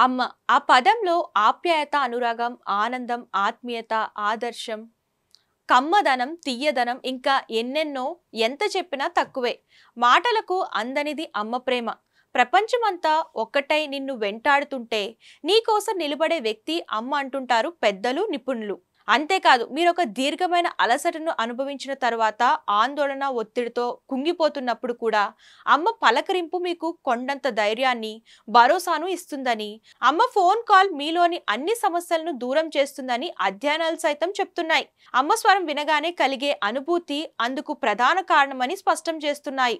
అమ్మ. ఆ పదంలో ఆప్యాయత, అనురాగం, ఆనందం, ఆత్మీయత, ఆదర్శం, కమ్మదనం, తియ్యదనం ఇంకా ఎన్నెన్నో ఎంత చెప్పినా తక్కువే. మాటలకు అందనిది అమ్మ ప్రేమ. ప్రపంచమంతా ఒక్కటై నిన్ను వెంటాడుతుంటే నీకోసం నిలబడే వ్యక్తి అమ్మ అంటుంటారు పెద్దలు, నిపుణులు. అంతేకాదు మీరొక దీర్ఘమైన అలసటను అనుభవించిన తర్వాత ఆందోళన, ఒత్తిడితో కుంగిపోతున్నప్పుడు కూడా అమ్మ పలకరింపు మీకు కొండంత ధైర్యాన్ని, భరోసాను ఇస్తుందని, అమ్మ ఫోన్ కాల్ మీలోని అన్ని సమస్యలను దూరం చేస్తుందని అధ్యయనాలు సైతం చెప్తున్నాయి. అమ్మ స్వరం వినగానే కలిగే అనుభూతి అందుకు ప్రధాన కారణమని స్పష్టం చేస్తున్నాయి.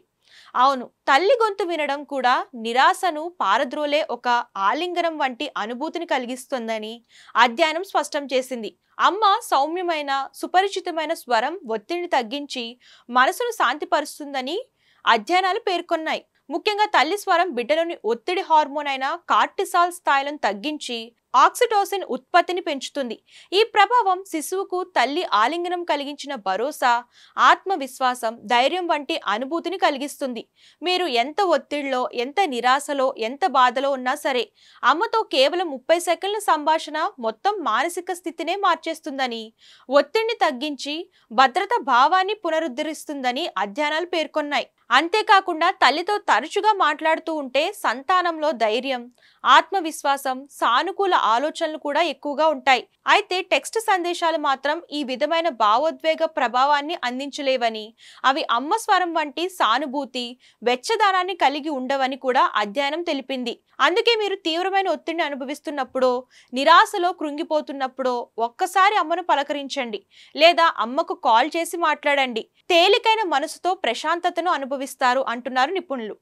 అవును, తల్లి గొంతు వినడం కూడా నిరాశను పారద్రోలే ఒక ఆలింగనం వంటి అనుభూతిని కలిగిస్తుందని అధ్యయనం స్పష్టం చేసింది. అమ్మ సౌమ్యమైన, సుపరిచితమైన స్వరం ఒత్తిడిని తగ్గించి మనసును శాంతిపరుస్తుందని అధ్యయనాలు పేర్కొన్నాయి. ముఖ్యంగా తల్లి స్వరం బిడ్డలోని ఒత్తిడి హార్మోన్ అయిన కార్టిసాల్ స్థాయిలను తగ్గించి ఆక్సిటోసిన్ ఉత్పత్తిని పెంచుతుంది. ఈ ప్రభావం శిశువుకు తల్లి ఆలింగనం కలిగించిన భరోసా, ఆత్మవిశ్వాసం, ధైర్యం వంటి అనుభూతిని కలిగిస్తుంది. మీరు ఎంత ఒత్తిడిలో, ఎంత నిరాశలో, ఎంత బాధలో ఉన్నా సరే అమ్మతో కేవలం 30 సెకండ్ల సంభాషణ మొత్తం మానసిక స్థితినే మార్చేస్తుందని, ఒత్తిడిని తగ్గించి భద్రత భావాన్ని పునరుద్ధరిస్తుందని అధ్యయనాలు పేర్కొన్నాయి. అంతేకాకుండా తల్లితో తరచుగా మాట్లాడుతూ ఉంటే సంతానంలో ధైర్యం, ఆత్మవిశ్వాసం, సానుకూల ఆలోచనలు కూడా ఎక్కువగా ఉంటాయి. అయితే టెక్స్ట్ సందేశాలు మాత్రం ఈ విధమైన భావోద్వేగ ప్రభావాన్ని అందించలేవని, అవి అమ్మ స్వరం వంటి సానుభూతి, వెచ్చదనాన్ని కలిగి ఉండవని కూడా అధ్యయనం తెలిపింది. అందుకే మీరు తీవ్రమైన ఒత్తిడిని అనుభవిస్తున్నప్పుడో, నిరాశలో కృంగిపోతున్నప్పుడో ఒక్కసారి అమ్మను పలకరించండి, లేదా అమ్మకు కాల్ చేసి మాట్లాడండి. తేలికైన మనసుతో ప్రశాంతతను అనుభవిస్తారు అంటున్నారు నిపుణులు.